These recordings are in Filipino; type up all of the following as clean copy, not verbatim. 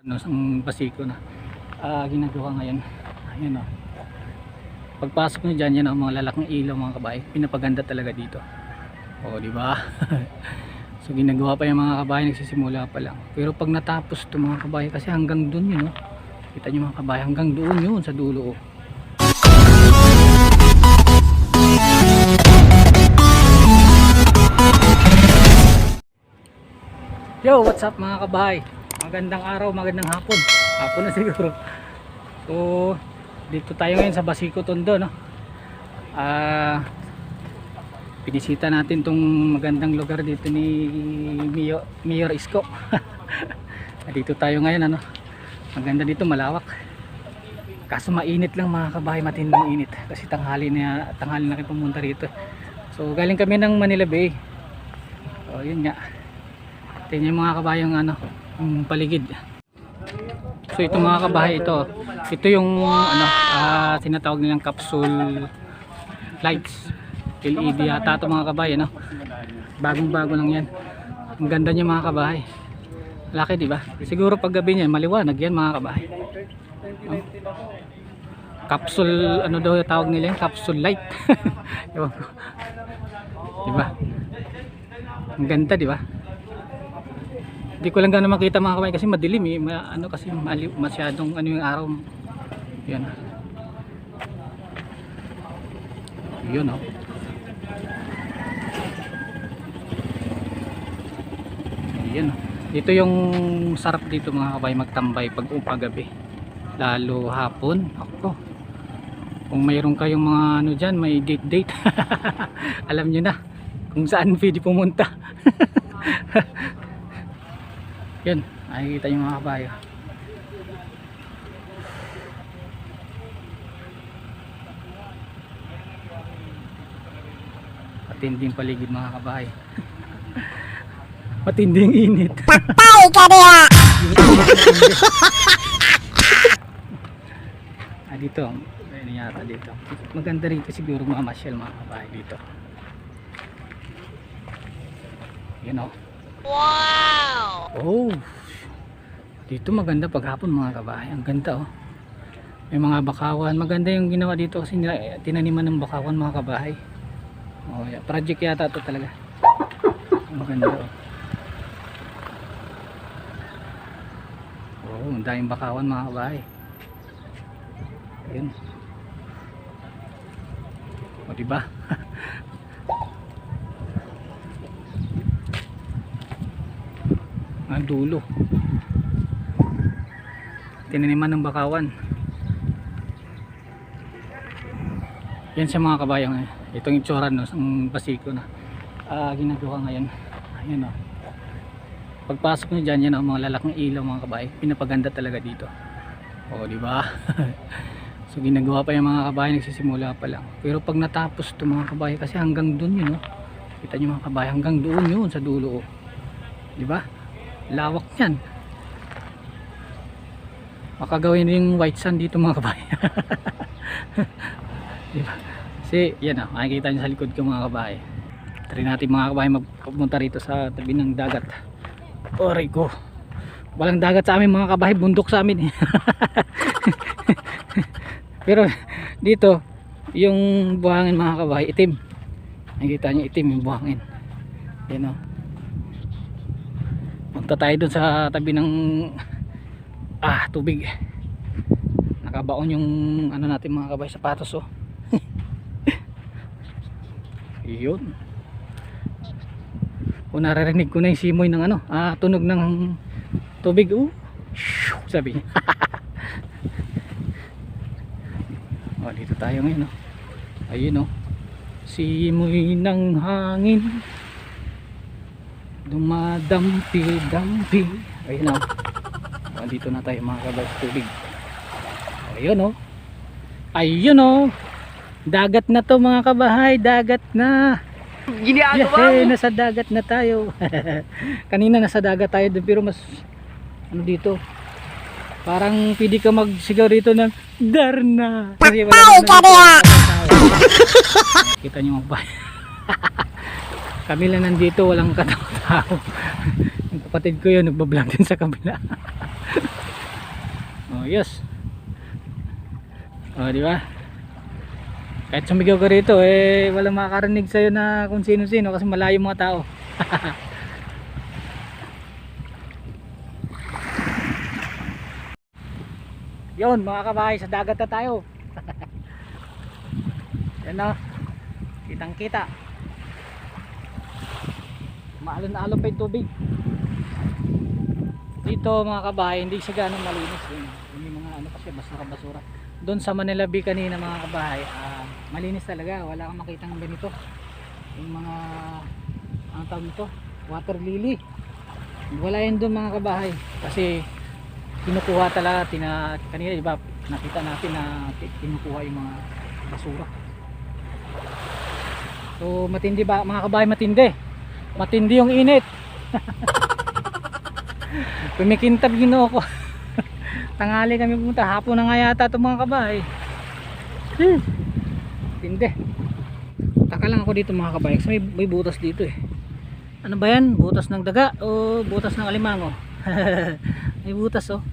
Ang basiko na ginagawa ngayon. Ayun o, pagpasok nyo dyan, yan ang mga lalaking ilaw mga kabahay, pinapaganda talaga dito. O diba? So ginagawa pa yung mga kabahay, nagsisimula pa lang. Pero pag natapos ito mga kabahay, kasi hanggang dun yun o, kita nyo mga kabahay, hanggang doon yun sa dulo o. Yo, what's up mga kabahay? Magandang araw, magandang hapon. Hapon na siguro. So, dito tayo ngayon sa Basiko Tondo, no? Pinisita natin tong magandang lugar dito ni Mayor Isko. Dito tayo ngayon, ano? Maganda dito, malawak. Kaso mainit lang mga kabahay, matinding init. Kasi tanghali na kayo pumunta rito. So, galing kami ng Manila Bay. So, yun nga. Tingnan yung mga kabahay yung ano, yung paligid. So ito mga kabahay, ito yung ano, tinatawag nilang capsule lights, LED yata ito mga kabahay, no? Bagong bago lang yan. Ang ganda niya mga kabahay, laki diba? Siguro pag gabi niya maliwanag yan mga kabahay, no? Capsule, ano daw yung tawag nila yung capsule light. Diba? Ang ganda diba? Hindi ko lang gano'n makita mga kabahay kasi madilim eh. Ano kasi masyadong ano yung araw. Yan. Yun oh. Yan oh. Dito yung sarap dito mga kabahay magtambay pag upagabi. Lalo hapon. Ako. Kung mayroon kayong mga ano dyan, may date. Alam nyo na kung saan pwede pumunta. Yun, nakikita yung mga kabayo. Matinding paligid mga kabayo. Matinding init. Patay ka diha! Dito, ayun yata dito. Maganda rito siguro mga masyal mga kabayo dito. You know. Wow! Oh, dito maganda paghapon mga kabahay. Ang ganda oh. May mga bakawan. Maganda yung ginawa dito kasi tinaniman ng bakawan mga kabahay. Oh, yeah. Project yata ito talaga. Maganda oh. Oh, ang daming bakawan mga kabahay. Ayun. O diba? Ang dulo tinaniman ng bakawan. Yan sa mga kabayang itong itsura no, ang Basiko na ginagawa ngayon. Ayan o, pagpasok nyo dyan, yan ang mga lalaking ilaw mga kabay, pinapaganda talaga dito. O diba? So ginagawa pa yung mga kabay, nagsisimula pa lang. Pero pag natapos ito mga kabay, kasi hanggang dun yun, no? Kita nyo mga kabay, hanggang doon yun sa dulo o. Diba? Lawak yan. Makagawin yung white sand dito mga kabay. Diba? Kasi yan makikita nyo sa likod ko mga kabay. Try natin mga kabay magpunta rito sa tabi ng dagat. Oray ko, walang dagat sa amin mga kabay, bundok sa amin. Pero dito yung buhangin mga kabay itim. Nakikita nyo itim yung buhangin. Yan o. Punta tayo dun sa tabi ng tubig. Nakabaon yung ano natin mga kabay, sapatos oh. Yun. O naririnig ko na yung simoy ng ano, tunog ng tubig oh. Sabi. O dito tayo ngayon oh. Ayun oh. Simoy ng hangin dumadampi-dampi. Ayun o. Dito na tayo mga kabay sa tubig. Ayun o. Ayun o. Dagat na to mga kabahay. Dagat na. Ginagawa mo! Nasa dagat na tayo. Kanina nasa dagat tayo doon, pero mas ano dito, parang pwede ka magsigaw rito ng Darna. Kasi wala ka diha! Kita nyo mga kabahay. Kami lang nandito, walang katao-tao. Yung kapatid ko yun, nagbablog din sa kabila. Ayos. Oh, di ba? Kahit sumigaw ka rito, eh walang makakarinig sa'yo na kung sino-sino kasi malayo mga tao. Yun mga kabahay, sa dagat na tayo. Yan o, kitang kita. Maalon na alon pa yung tubig. Dito mga kabahay, hindi siya ganong malinis. Yun yung mga ano kasi basura-basura. Doon sa Manila Bay kanina mga kabahay, malinis talaga, wala kang makitang ganito. Yung mga ang tawag nito, water lily. Wala yan doon mga kabahay kasi kinukuha talaga kanina diba nakita natin na kinukuha yung mga basura. So matindi ba mga kabahay, matindi yung init. Kumikintab ginoo ko. Tanghali kami pumunta, hapon na nga yata itong mga kabahay. Tindi. Taka lang ako dito mga kabahay kasi may butas dito eh. Ano ba yan? Butas ng daga o butas ng alimango? May butas oh.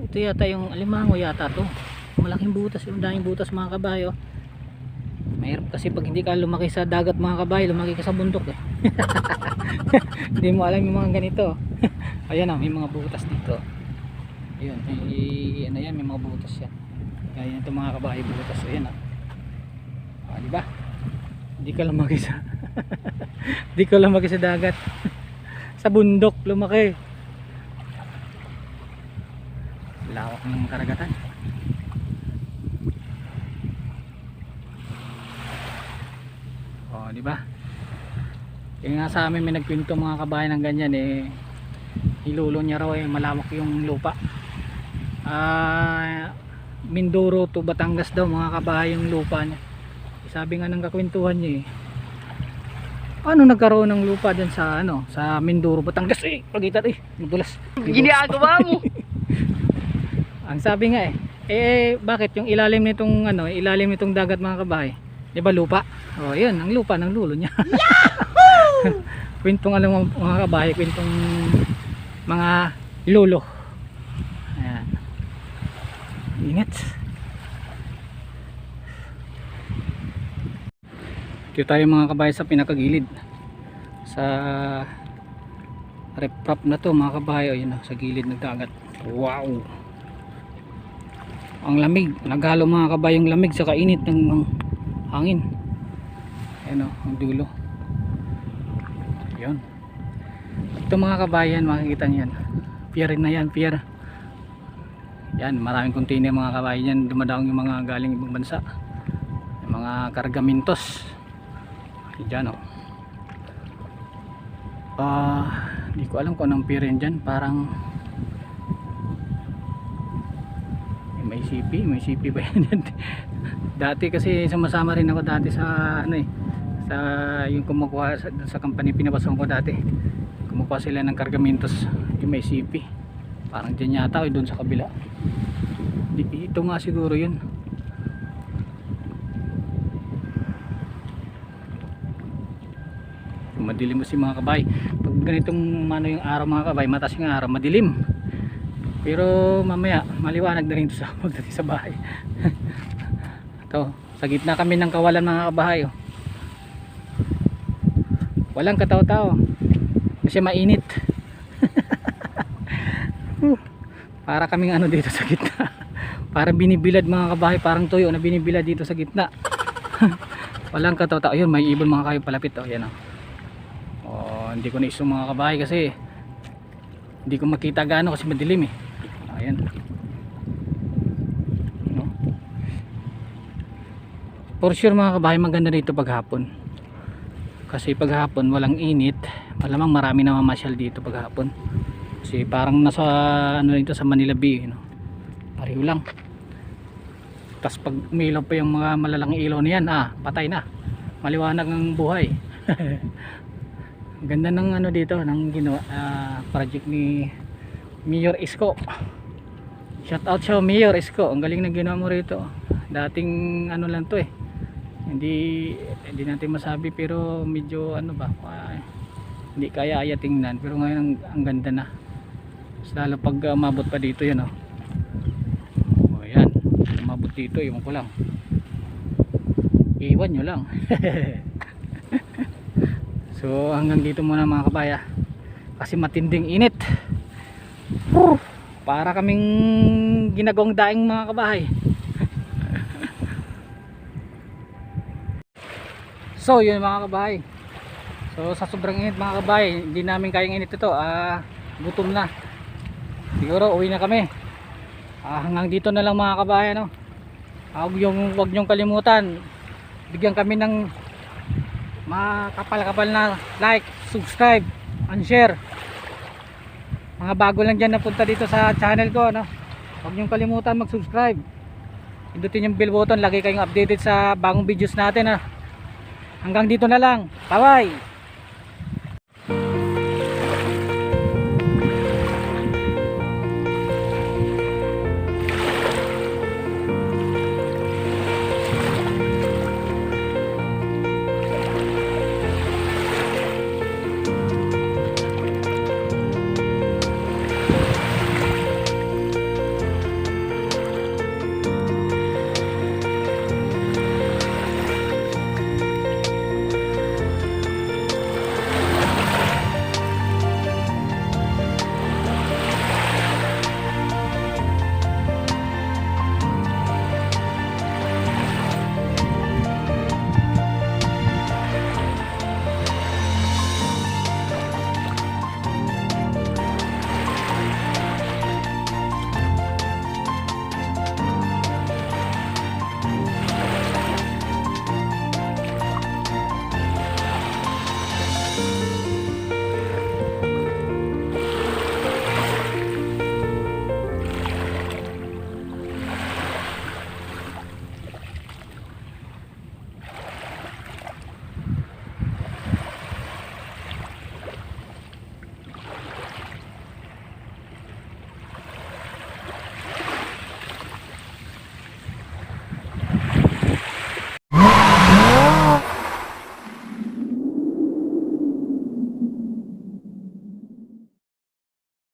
Ito yata yung alimango yata to. Malaking butas, yung daming butas mga kabahay oh. Mahirap kasi pag hindi ka lumaki sa dagat mga kabahay, lumaki ka sa bundok eh. Hindi mo alam yung mga ganito. Ayan oh, may mga butas dito. Ayun, ano yan, may mga butas yan. Kaya ito mga kabahay, butas. Ayan oh. Diba? Hindi ka lumaki sa hindi ka lumaki sa dagat. Sa bundok lumaki. Lawak ng karagatan. Oh, di ba? Kaya nga sa amin may nagkwento mga kabayan ng ganyan eh. Hilulo niya raw eh, malawak yung lupa. Mindoro to Batangas daw mga kabayan yung lupa niya. Sabi nga ng kakwentuhan niya eh. Ano nagkaroon ng lupa dyan sa ano, sa Mindoro, Batangas eh, pagitan eh, nadulas. Ginagawa mo. Ang sabi nga bakit yung ilalim nitong ano, ilalim nitong dagat mga kabahay? 'Di ba lupa? Oh, 'yun, ang lupa ng lulo niya. Yahoo! Kwentong ano mga kabahay, kwentong mga lolo. Ayan. Ingat. Dito tayo mga kabahay sa pinakagilid. Sa riprap na to mga kabahay, ayun sa gilid ng dagat. Wow. Ang lamig, naghalo mga kabahay yung lamig sa kainit ng hangin. Ayan ang dulo. Ayun. Ito mga kabayan, makikita niyo yan. Pier na yan, pier. Yan, maraming container mga kabayan yan, dumadaong yung mga galing ibang bansa. Yung mga kargamentos. Diyan oh. Hindi ko alam kung anong pier yan dyan. Parang may CP ba yan? Dati kasi sumasama rin ako dati sa ano eh, sa yung kumukuha sa company pinapasok ko dati. Kumukuha sila ng kargamentos, yung may CP. Parang dyan yata o doon sa kabila. Ito nga siguro yun. Madilim kasi mga kabay. Pag ganitong mano yung araw mga kabay, mataas yung araw, madilim. Pero mamaya maliwanag na rin ito sa pagdating sa bahay. Ito, sa gitna kami ng kawalan mga kabahay oh. Walang kataw-tao kasi mainit. Para kaming ano dito sa gitna. Parang binibilad mga kabahay, parang tuyo na binibilad dito sa gitna. Walang kataw-tao. Ayun, may ibon mga kayo palapit oh, yan oh. Oh, hindi ko na-isong mga kabahay kasi hindi ko makita gaano kasi madilim eh. Ayan. No? For sure mga kabahay, maganda dito paghapon. Kasi paghapon walang init, malamang marami na mamasyal dito paghapon. Kasi parang nasa ano dito sa Manila Bay, no? Pareho lang. Tapos pag umilaw pa yung mga malalang ilaw niyan, patay na. Maliwanag ang buhay. Ganda ng ano dito, ng ginawa project ni Mayor Isko. Shout out sa Mayor Isko, ang galing na ginawa mo rito. Dating ano lang to eh, hindi natin masabi pero medyo ano ba, hindi kaya tingnan, pero ngayon ang ganda na. Lalo pag umabot pa dito yan oh. umabot dito, ewan ko lang, iwan nyo lang. So hanggang dito muna mga kabaya, kasi matinding init. Para kaming ginagawang daing mga kabahay. So yun mga kabahay, so sa sobrang init mga kabahay, hindi namin kayang init ito. Gutom na, siguro uwi na kami. Hanggang dito na lang mga kabahay, no? Huwag nyong kalimutan, bigyan kami ng makapal-kapal na like, subscribe, and share. Mga bago lang dyan napunta dito sa channel ko, no? Huwag nyong kalimutan mag-subscribe, pindutin yung bell button, lagi kayong updated sa bagong videos natin, ha? Hanggang dito na lang, bye bye.